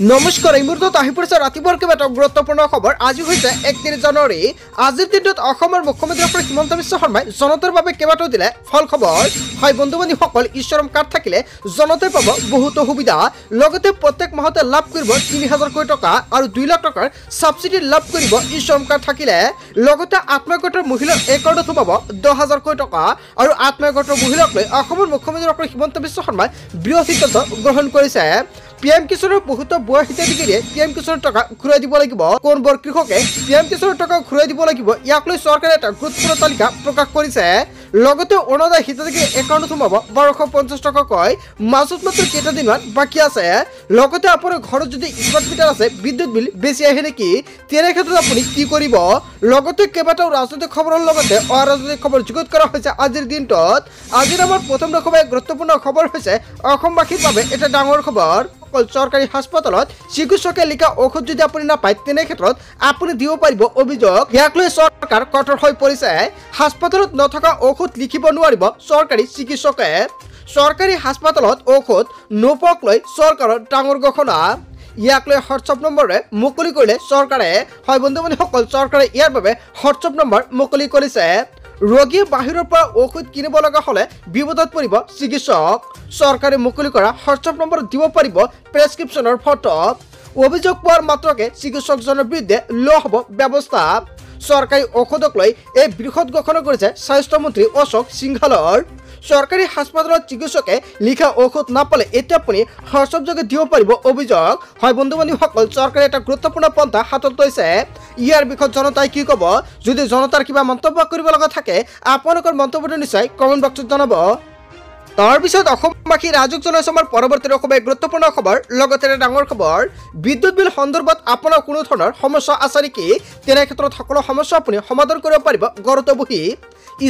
নমস্কাৰ এই মুহূৰ্তত আহি পৰিছে ৰাতিপুৱাৰ কেইবাটাও গুৰুত্বপূৰ্ণ খবৰ। আজি হৈছে 31 জানুৱাৰী। আজিৰ দিনটোত অসমৰ মুখ্যমন্ত্ৰী ডক্টৰ হিমন্ত বিশ্ব শৰ্মাই জনতাৰ বাবে কেইবাটাও দিলে ফল খবৰ। হয় বন্ধু বান্ধৱীসকল, ই শ্ৰম কাৰ্ড থাকিলে জনতাই পাব বহুতো সুবিধা। লগতে প্ৰত্যেক মাহতে লাভ কৰিব 3000 কোটি টকা আৰু 2 লাখ টকাৰ সাবসিডি লাভ কৰিব ই শ্ৰম কাৰ্ড থাকিলে। লগতে আত্মহত্যৰ মহিলাৰ একাউণ্টত সোমাব 10000 কোটি টকা আৰু আত্মহত্যৰ মহিলাক লৈ অসমৰ মুখ্যমন্ত্ৰী ডক্টৰ হিমন্ত বিশ্ব শৰ্মাই বৃহৎ সিদ্ধান্ত গ্ৰহণ কৰিছে। PM কিষাণৰ বহুতো বুৱা হিতাধিকাৰীয়ে PM কিষাণৰ টকা ঘূৰাই দিব লাগিব। কোনবোৰ কৃষকে PM কিষাণৰ টকা ঘূৰাই দিব লাগিব, ইয়াক লৈ চৰকাৰে এটা গুৰুত্বপূৰ্ণ তালিকা প্ৰকাশ কৰিছে। লগতে অৰুণোদয় হিতাধিকাৰী একাউণ্টত সোমাব 1250 টকাকৈ। মাজত মাত্ৰ কেইটাদিনমান বাকী আছে। লগতে আপোনাৰ ঘৰত যদি স্মাৰ্ট মিটাৰ আছে, বিদ্যুৎ বিল বেছি আহে নেকি, তেনে ক্ষেত্ৰত আপুনি কি কৰিব। লগতে কেইবাটাও ৰাজনৈতিক খবৰৰ লগতে অৰাজনৈতিক খবৰ যুগুত কৰা হৈছে আজিৰ দিনটোত। আজিৰ আমাৰ প্ৰথম দশমীয়া গুৰুত্বপূৰ্ণ খবৰ হৈছে অসমবাসীৰ বাবে এটা ডাঙৰ খবৰ। চৰকাৰী হাস্পাতালত চিকিৎসকে লিখা ঔষধ যদি আপুনি নাপায়, তেনে ক্ষেত্ৰত আপুনি দিব পাৰিব অভিযোগ। ইয়াক লৈ চৰকাৰ কঠোৰ হৈ পৰিছে। হাস্পাতালত নথকা ঔষধ লিখিব নোৱাৰিব চৰকাৰী চিকিৎসকে। চৰকাৰী হাস্পাতালত ঔষধ নোপোৱাক লৈ চৰকাৰৰ ডাঙৰ ঘোষণা। ইয়াক লৈ হোৱাটছআপ নম্বৰে মুকলি কৰিলে চৰকাৰে। হয় বন্ধু বান্ধৱীসকল, চৰকাৰে ইয়াৰ বাবে হোৱাটছআপ নম্বৰ মুকলি কৰিছে। ৰোগীয়ে বাহিৰৰ পৰা ঔষধ কিনিব লগা হ'লে বিপদত পৰিব চিকিৎসক। চৰকাৰে মুকলি কৰা হোৱাটছআপ নম্বৰত দিব পাৰিব প্ৰেছক্ৰিপশ্যনৰ ফটো। অভিযোগ পোৱাৰ মাত্ৰকে চিকিৎসকজনৰ বিৰুদ্ধে লোৱা হ'ব ব্যৱস্থা। চৰকাৰী ঔষধক লৈ এই বৃহৎ ঘোষণা কৰিছে স্বাস্থ্যমন্ত্ৰী অশোক সিংঘালৰ। চৰকাৰী হাস্পাতালত চিকিৎসকে লিখা ঔষধ নাপালে এতিয়া আপুনি হোৱাটছআপ যোগে দিব পাৰিব অভিযোগ। হয় বন্ধু বান্ধৱীসকল, চৰকাৰে এটা গুৰুত্বপূৰ্ণ পন্থা হাতত লৈছে। ইয়াৰ বিষয়ত জনতাই কি ক'ব? যদি জনতাৰ কিবা মন্তব্য কৰিব লগা থাকে, আপোনালোকৰ মন্তব্যটো নিশ্চয় কমেণ্ট বক্সত জনাব। তাৰপিছত অসমবাসী ৰাজুক জনাইছে আমাৰ পৰৱৰ্তী অসমীয়া গুৰুত্বপূৰ্ণ খবৰ। লগতে এটা ডাঙৰ খবৰ, বিদ্যুৎ বিল সন্দৰ্ভত আপোনাৰ কোনো ধৰণৰ সমস্যা আছে নেকি, তেনে ক্ষেত্ৰত সকলো সমস্যা আপুনি সমাধান কৰিব পাৰিব ঘৰতে বহি।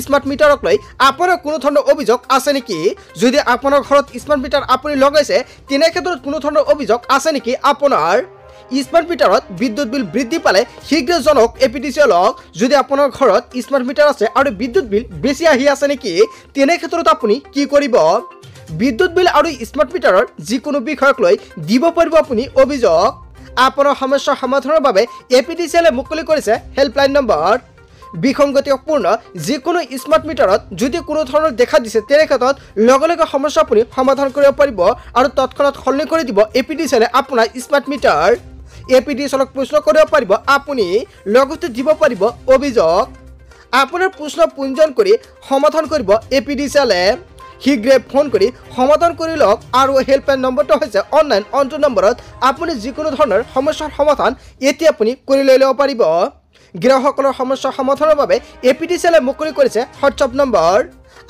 স্মাৰ্ট মিটাৰক লৈ আপোনাৰ কোনো ধৰণৰ অভিযোগ আছে নেকি? যদি আপোনাৰ ঘৰত স্মাৰ্ট মিটাৰ আপুনি লগাইছে, তেনে ক্ষেত্ৰত কোনো ধৰণৰ অভিযোগ আছে নেকি আপোনাৰ? স্মাৰ্ট মিটাৰত বিদ্যুৎ বিল বৃদ্ধি পালে শীঘ্ৰে জনক APTCLক। যদি আপোনাৰ ঘৰত স্মাৰ্ট মিটাৰ আছে আৰু বিদ্যুৎ বিল বেছি আহি আছে নেকি, তেনে ক্ষেত্ৰত আপুনি কি কৰিব? বিদ্যুৎ বিল আৰু স্মাৰ্ট মিটাৰৰ যিকোনো বিষয়ক লৈ দিব পাৰিব আপুনি অভিযোগ। আপোনাৰ সমস্যা সমাধানৰ বাবে APTCLে মুকলি কৰিছে হেল্পলাইন নম্বৰ। বিসংগতিপূৰ্ণ যিকোনো স্মাৰ্ট মিটাৰত যদি কোনো ধৰণৰ দেখা দিছে, তেনে ক্ষেত্ৰত লগে লগে সমস্যা আপুনি সমাধান কৰিব পাৰিব আৰু তৎক্ষণাত সলনি কৰি দিব APTCLে আপোনাৰ স্মাৰ্ট মিটাৰ। APTCLক প্ৰশ্ন কৰিব পাৰিব আপুনি, লগতে দিব পাৰিব অভিযোগ। আপোনাৰ প্ৰশ্ন পঞ্জীয়ন কৰি সমাধান কৰিব APTCLে। শীঘ্ৰে ফোন কৰি সমাধান কৰি লওক। আৰু হেল্পলাইন নম্বৰটো হৈছে অনলাইন অনটো নম্বৰত আপুনি যিকোনো ধৰণৰ সমস্যাৰ সমাধান এতিয়া আপুনি কৰি লৈ ল'ব পাৰিব। গ্ৰাহকসকলৰ সমস্যা সমাধানৰ বাবে APTCLে মুকলি কৰিছে হোৱাটছআপ নম্বৰ।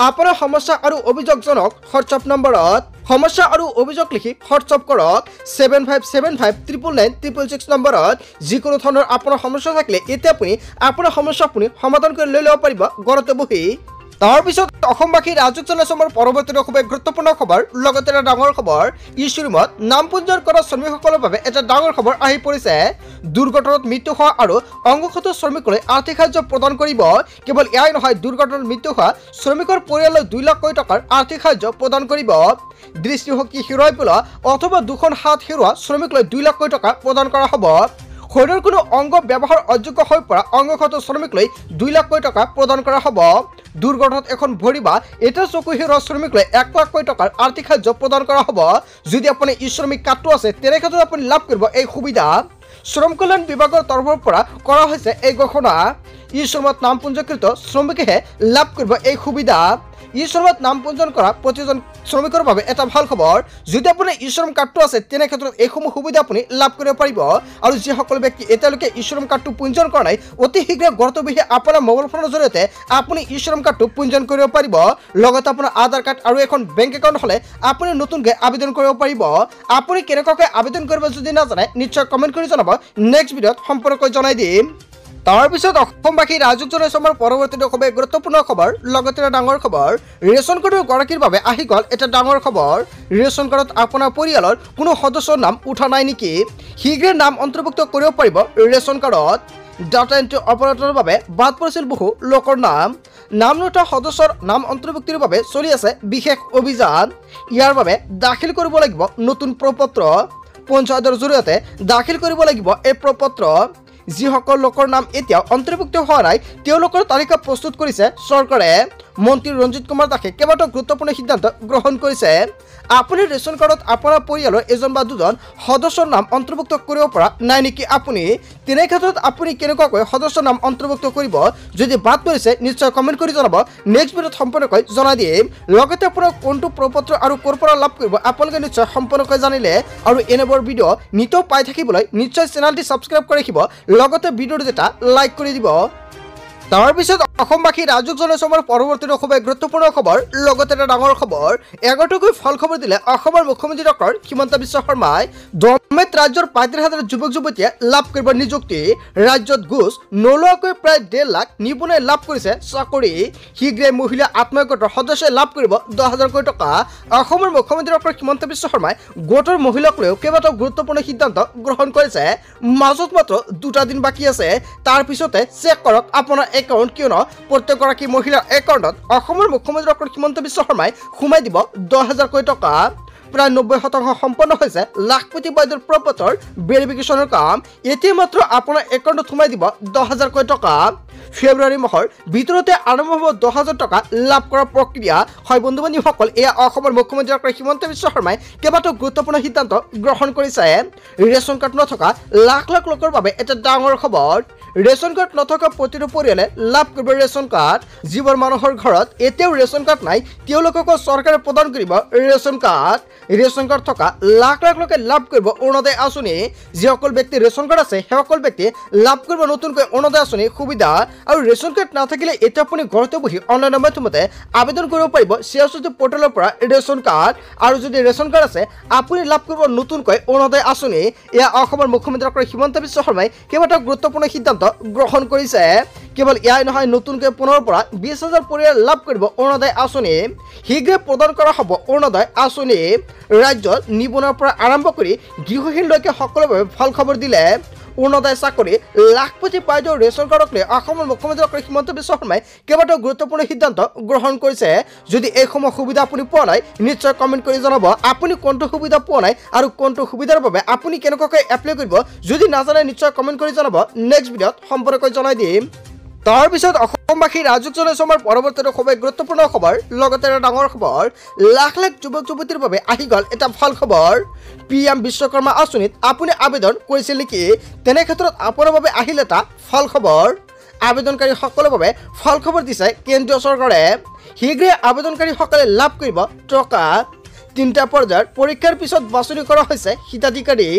আপোনাৰ সমস্যা আৰু অভিযোগ জনাওক হোৱাটছআপ নম্বৰত। সমস্যা আৰু অভিযোগ লিখি হোৱাটছআপ কৰক 7575999966 নম্বৰত। যিকোনো ধৰণৰ আপোনাৰ সমস্যা থাকিলে এতিয়া আপুনি আপোনাৰ সমস্যা সমাধান কৰি লৈ ল'ব পাৰিব ঘৰতে বহি। তাৰপিছত অসমবাসী ৰাজুক জনাইছে আমাৰ পৰৱৰ্তী অসমীয়া গুৰুত্বপূৰ্ণ খবৰ। লগতে এটা ডাঙৰ খবৰ, ই-শ্ৰমত নাম পঞ্জীয়ন কৰা শ্ৰমিকসকলৰ বাবে এটা ডাঙৰ খবৰ আহি পৰিছে। দুৰ্ঘটনাত মৃত্যু হোৱা আৰু অংগক্ষত শ্ৰমিকলৈ আৰ্থিক সাহায্য প্ৰদান কৰিব। কেৱল এয়াই নহয়, দুৰ্ঘটনাত মৃত্যু হোৱা শ্ৰমিকৰ পৰিয়াললৈ 2 লাখ কোটি টকাৰ আৰ্থিক সাহায্য প্ৰদান কৰিব। দৃষ্টিশক্তি হেৰুৱাই পেলোৱা অথবা দুখন হাত হেৰুওৱা শ্ৰমিকলৈ 2 লাখ কোটি টকা প্ৰদান কৰা হ'ব। শৰীৰৰ কোনো অংগ ব্যৱহাৰ অযোগ্য হৈ পৰা অংগক্ষত শ্ৰমিকলৈ 2 লাখ কোটি টকা প্ৰদান কৰা হ'ব। দুৰ্ঘটনাত এখন ভৰি বা এটা চকু হেৰুওৱা শ্ৰমিকলৈ 1 লাখ কোটি টকাৰ আৰ্থিক সাহায্য প্ৰদান কৰা হ'ব। যদি আপুনি ই শ্ৰমিক কাৰ্ডটো আছে, তেনে ক্ষেত্ৰত আপুনি লাভ কৰিব এই সুবিধা। শ্ৰম কল্যাণ বিভাগৰ তৰফৰ পৰা কৰা হৈছে এই ঘোষণা। ই শ্ৰমত নাম পঞ্জীকৃত শ্ৰমিকেহে লাভ কৰিব এই সুবিধা। ই শ্ৰমত নাম পঞ্জীয়ন কৰা প্ৰতিজন শ্ৰমিকৰ বাবে এটা ভাল খবৰ। যদি আপোনাৰ ই শ্ৰম কাৰ্ডটো আছে, তেনে ক্ষেত্ৰত এইসমূহ সুবিধা আপুনি লাভ কৰিব পাৰিব। আৰু যিসকল ব্যক্তি এতিয়ালৈকে ই শ্ৰম কাৰ্ডটো পঞ্জীয়ন কৰা নাই, অতি শীঘ্ৰে ঘৰতে বহি আপোনাৰ মোবাইল ফোনৰ জৰিয়তে আপুনি ই শ্ৰম কাৰ্ডটো পঞ্জীয়ন কৰিব পাৰিব। লগতে আপোনাৰ আধাৰ কাৰ্ড আৰু এখন বেংক একাউণ্ট হ'লে আপুনি নতুনকৈ আবেদন কৰিব পাৰিব। আপুনি কেনেকুৱাকৈ আবেদন কৰিব যদি নাজানে, নিশ্চয় কমেণ্ট কৰি জনাব। নেক্সট ভিডিঅ'ত সম্পূৰ্ণকৈ জনাই দিম। তাৰপিছত অসমবাসী ৰাজুক জনাইছে আমাৰ পৰৱৰ্তী অসমীয়া গুৰুত্বপূৰ্ণ খবৰ। লগতে এটা ডাঙৰ খবৰ, ৰেচন কাৰ্ডৰ গৰাকীৰ বাবে আহি গ'ল এটা ডাঙৰ খবৰ। ৰেচন কাৰ্ডত আপোনাৰ পৰিয়ালৰ কোনো সদস্যৰ নাম উঠা নাই নেকি, শীঘ্ৰে নাম অন্তৰ্ভুক্ত কৰিব পাৰিব ৰেচন কাৰ্ডত। ডাটা এন্ট্ৰি অপাৰেটৰৰ বাবে বাদ পৰিছিল বহু লোকৰ নাম। নাম নুঠা সদস্যৰ নাম অন্তৰ্ভুক্তিৰ বাবে চলি আছে বিশেষ অভিযান। ইয়াৰ বাবে দাখিল কৰিব লাগিব নতুন প্ৰপত্ৰ। পঞ্চায়তৰ জৰিয়তে দাখিল কৰিব লাগিব এই প্ৰপত্ৰ যিসকল লোকৰ নাম এতিয়াও অন্তৰ্ভুক্ত হোৱা নাই তেওঁলোকৰ তালিকা প্ৰস্তুত কৰিছে চৰকাৰে মন্ত্ৰী ৰঞ্জিত কুমাৰ দাসে কেইবাটাও গুৰুত্বপূৰ্ণ সিদ্ধান্ত গ্ৰহণ কৰিছে আপুনি ৰেচন কাৰ্ডত আপোনাৰ পৰিয়ালৰ এজন বা দুজন সদস্যৰ নাম অন্তৰ্ভুক্ত কৰিব পৰা নাই নেকি আপুনি তেনে ক্ষেত্ৰত আপুনি কেনেকুৱাকৈ সদস্যৰ নাম অন্তৰ্ভুক্ত কৰিব যদি বাদ পৰিছে নিশ্চয় কমেণ্ট কৰি জনাব নেক্সট ভিডিঅ'ত সম্পূৰ্ণকৈ জনাই দিম লগতে আপোনাৰ কোনটো প্ৰপত্ৰ আৰু ক'ৰ পৰা লাভ কৰিব আপোনালোকে নিশ্চয় সম্পূৰ্ণকৈ জানিলে আৰু এনেবোৰ ভিডিঅ' নিতৌ পাই থাকিবলৈ নিশ্চয় চেনেলটি ছাবস্ক্ৰাইব কৰি ৰাখিব লগতে ভিডিঅ'টো এটা লাইক কৰি দিব তাৰ পিছত অসমবাসী ৰাজুক জনসমৰ পৰৱৰ্তী খুবেই গুৰুত্বপূৰ্ণ খবৰ লগতে এটা ডাঙৰ খবৰ এগতকৈ ফল খবৰ দিলে অসমৰ মুখ্যমন্ত্ৰী ডক্টৰ হিমন্ত বিশ্ব শৰ্মাই দমেত ৰাজ্যৰ ৩৫,০০০ যুৱক যুৱতীয়ে লাভ কৰিব নিযুক্তি ৰাজ্যত ঘোষ নোলোৱাকৈ প্ৰায় ১.৫ লাখ নিবনুৱাই লাভ কৰিছে চাকৰি শীঘ্ৰে মহিলা আত্মসহায়ক সদস্যই লাভ কৰিব ১০,০০০ টকা অসমৰ মুখ্যমন্ত্ৰী ডক্টৰ হিমন্ত বিশ্ব শৰ্মাই গোটৰ মহিলাক লৈও কেইবাটাও গুৰুত্বপূৰ্ণ সিদ্ধান্ত গ্ৰহণ কৰিছে মাজত মাত্ৰ ২টা দিন বাকী আছে তাৰ পিছতে চেক কৰক আপোনাৰ একাউণ্ট কিয়নো প্ৰত্যেকগৰাকী মহিলাৰ একাউণ্টত অসমৰ মুখ্যমন্ত্ৰী ডক্টৰ হিমন্ত বিশ্ব শৰ্মাই সোমাই দিব ১০,০০০ টকা প্ৰায় ৯০% সম্পন্ন হৈছে লাখপতি বাইদেউৰ প্ৰপত্ৰৰ ভেৰিফিকেশ্যনৰ কাম এতিয়া মাত্ৰ আপোনাৰ একাউণ্টত সোমাই দিব ১০,০০০ টকা ফেব্ৰুৱাৰী মাহৰ ভিতৰতে আৰম্ভ হ'ব ১০,০০০ টকা লাভ কৰাৰ প্ৰক্ৰিয়া হয় বন্ধু বান্ধৱীসকল এয়া অসমৰ মুখ্যমন্ত্ৰী ডক্টৰ হিমন্ত বিশ্ব শৰ্মাই কেইবাটাও গুৰুত্বপূৰ্ণ সিদ্ধান্ত গ্ৰহণ কৰিছে ৰেচন কাৰ্ড নথকা লাখ লাখ লোকৰ বাবে এটা ডাঙৰ খবৰ ৰেচন কাৰ্ড নথকা প্ৰতিটো পৰিয়ালে লাভ কৰিব ৰেচন কাৰ্ড যিবোৰ মানুহৰ ঘৰত এতিয়াও ৰেচন কাৰ্ড নাই তেওঁলোককো চৰকাৰে প্ৰদান কৰিব ৰেচন কাৰ্ড থকা লাখ লাখ লোকে লাভ কৰিব অৰুণোদয় আঁচনি যিসকল ব্যক্তিৰ ৰেচন কাৰ্ড আছে সেইসকল ব্যক্তিয়ে লাভ কৰিব নতুনকৈ অৰুণোদয় আঁচনি সুবিধা আৰু ৰেচন কাৰ্ড নাথাকিলে এতিয়া আপুনি ঘৰতে বহি অনলাইনৰ মাধ্যমতে আবেদন কৰিব পাৰিব চিআৰচিটি পৰ্টেলৰ পৰা ৰেচন কাৰ্ড আৰু যদি ৰেচন কাৰ্ড আছে আপুনি লাভ কৰিব নতুনকৈ অৰুণোদয় আঁচনি এয়া অসমৰ মুখ্যমন্ত্ৰী ডক্টৰ হিমন্ত বিশ্ব শৰ্মাই কেইবাটাও গুৰুত্বপূৰ্ণ সিদ্ধান্ত গ্ৰহণ কৰিছে কেৱল ইয়াই নহয় নতুনকৈ ১৫ৰ পৰা ২০,০০০ পৰিয়াল লাভ কৰিব অৰুণোদয় আঁচনি শীঘ্ৰে প্ৰদান কৰা হ'ব অৰুণোদয় আঁচনি ৰাজ্যত নিবনুৱাৰ পৰা আৰম্ভ কৰি গৃহহীনলৈকে সকলোৰে বাবে ভাল খবৰ দিলে অৰুণোদয় চাকৰি লাখপতি বাইদেউৰ ৰেচন কাৰ্ডক লৈ অসমৰ মুখ্যমন্ত্ৰী ডক্টৰ হিমন্ত বিশ্ব শৰ্মাই কেইবাটাও গুৰুত্বপূৰ্ণ সিদ্ধান্ত গ্ৰহণ কৰিছে যদি এইসমূহ সুবিধা আপুনি পোৱা নাই নিশ্চয় কমেণ্ট কৰি জনাব আপুনি কোনটো সুবিধা পোৱা নাই আৰু কোনটো সুবিধাৰ বাবে আপুনি কেনেকুৱাকৈ এপ্লাই কৰিব যদি নাজানে নিশ্চয় কমেণ্ট কৰি জনাব নেক্সট ভিডিঅ'ত সম্পূৰ্ণকৈ জনাই দিম তাৰ পিছত অসমবাসী ৰাজুক জনসমৰ পৰৱৰ্তী খুবেই গুৰুত্বপূৰ্ণ খবৰ লগতে এটা ডাঙৰ খবৰ লাখ লাখ যুৱক যুৱতীৰ বাবে আহি গ'ল এটা ভাল খবৰ PM বিশ্বকৰ্মা আঁচনিত আপুনি আবেদন কৰিছিল নেকি তেনে ক্ষেত্ৰত আপোনাৰ বাবে আহিল এটা ভাল খবৰ আবেদনকাৰীসকলৰ বাবে ভাল খবৰ দিছে কেন্দ্ৰীয় চৰকাৰে শীঘ্ৰে আবেদনকাৰীসকলে লাভ কৰিব টকা ৩টা পৰ্যায়ৰ পৰীক্ষাৰ পিছত বাছনি কৰা হৈছে হিতাধিকাৰী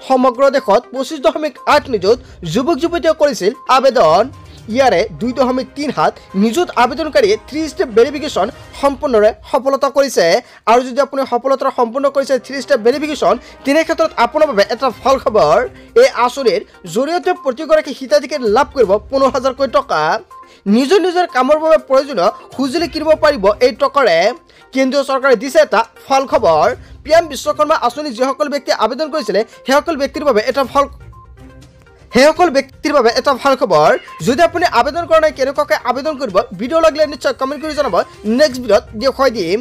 সমগ্ৰ দেশত ২৫.৮ নিযুত যুৱক যুৱতীয়ে কৰিছিল আবেদন ইয়াৰে 2.3 নিযুত আবেদনকাৰীয়ে 3 ষ্টেপ ভেৰিফিকেশ্যন সম্পূৰ্ণৰে সফলতা কৰিছে আৰু যদি আপুনি সফলতা সম্পূৰ্ণ কৰিছে 3 ষ্টেপ ভেৰিফিকেশ্যন তেনে ক্ষেত্ৰত আপোনাৰ বাবে এটা ভাল খবৰ এই আঁচনিৰ জৰিয়তে প্ৰতিগৰাকী হিতাধিকাৰী লাভ কৰিব ১৫,০০০ টকা নিজৰ নিজৰ কামৰ বাবে প্ৰয়োজনীয় সঁজুলি কিনিব পাৰিব এই টকাৰে কেন্দ্ৰীয় চৰকাৰে দিছে এটা ভাল খবৰ PM বিশ্বকৰ্মা আঁচনি যিসকল ব্যক্তিয়ে আবেদন কৰিছিলে সেইসকল ব্যক্তিৰ বাবে এটা ভাল খবৰ যদি আপুনি আবেদন কৰা নাই কেনেকুৱাকৈ আবেদন কৰিব ভিডিঅ' লাগিলে নিশ্চয় কমেণ্ট কৰি জনাব নেক্সট ভিডিঅ'ত দেখুৱাই দিম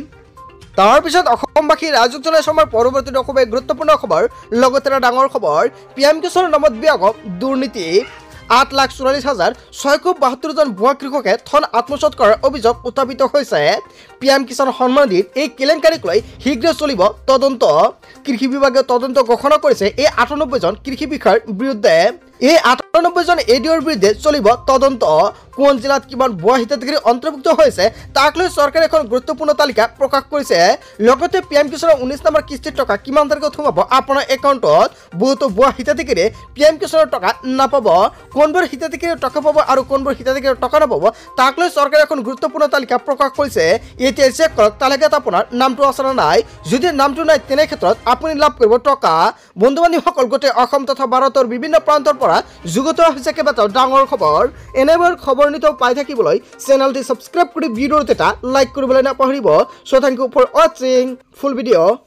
তাৰ পিছত অসমবাসী ৰাজুক জনসমৰ পৰৱৰ্তী খুবেই গুৰুত্বপূৰ্ণ খবৰ লগতে এটা ডাঙৰ খবৰ PM কিষাণৰ নামত ব্যাপক দুৰ্নীতি ৮,৪৪,৬৭২ জন ভুৱা কৃষকে ধন আত্মসাৎ কৰাৰ অভিযোগ উত্থাপিত হৈছে PM কিষাণ সন্মান নিধি এই কেলেংকাৰীক লৈ শীঘ্ৰে চলিব তদন্ত কৃষি বিভাগে তদন্ত ঘোষণা কৰিছে এই ৯৮ জন কৃষি বিষয়াৰ বিৰুদ্ধে এই ৯৮ জন এডিঅ'ৰ বিৰুদ্ধে চলিব তদন্ত কোন জিলাত কিমান ভুৱা হিতাধিকাৰী অন্তৰ্ভুক্ত হৈছে তাক লৈ চৰকাৰে এখন গুৰুত্বপূৰ্ণ তালিকা প্ৰকাশ কৰিছে লগতে PM কিষাণৰ ১৯ নম্বৰ কিস্তিৰ টকা কিমান তাৰিখত সোমাব আপোনাৰ একাউণ্টত বহুতো ভুৱা হিতাধিকাৰীয়ে PM কিষাণৰ টকা নাপাব কোনবোৰ হিতাধিকাৰীয়ে টকা পাব আৰু কোনবোৰ হিতাধিকাৰীয়ে টকা নাপাব তাক লৈ চৰকাৰে এখন গুৰুত্বপূৰ্ণ তালিকা প্ৰকাশ কৰিছে এতিয়া চেক কৰক তালিকাত আপোনাৰ নামটো আছে নে নাই যদি নামটো নাই তেনে ক্ষেত্ৰত আপুনি লাভ কৰিব টকা বন্ধু বান্ধৱীসকল গোটেই অসম তথা ভাৰতৰ বিভিন্ন প্ৰান্তৰ পৰা যুগত হৈছে কেইবাটাও ডাঙৰ খবৰ এনেবোৰ খবৰ নিতৌ পাই থাকিবলৈ চেনেলটি সাবস্ক্ৰাইব কৰি ভিডিঅ'টো এটা লাইক কৰিবলৈ নাপাহৰিব so thank you for watching full video'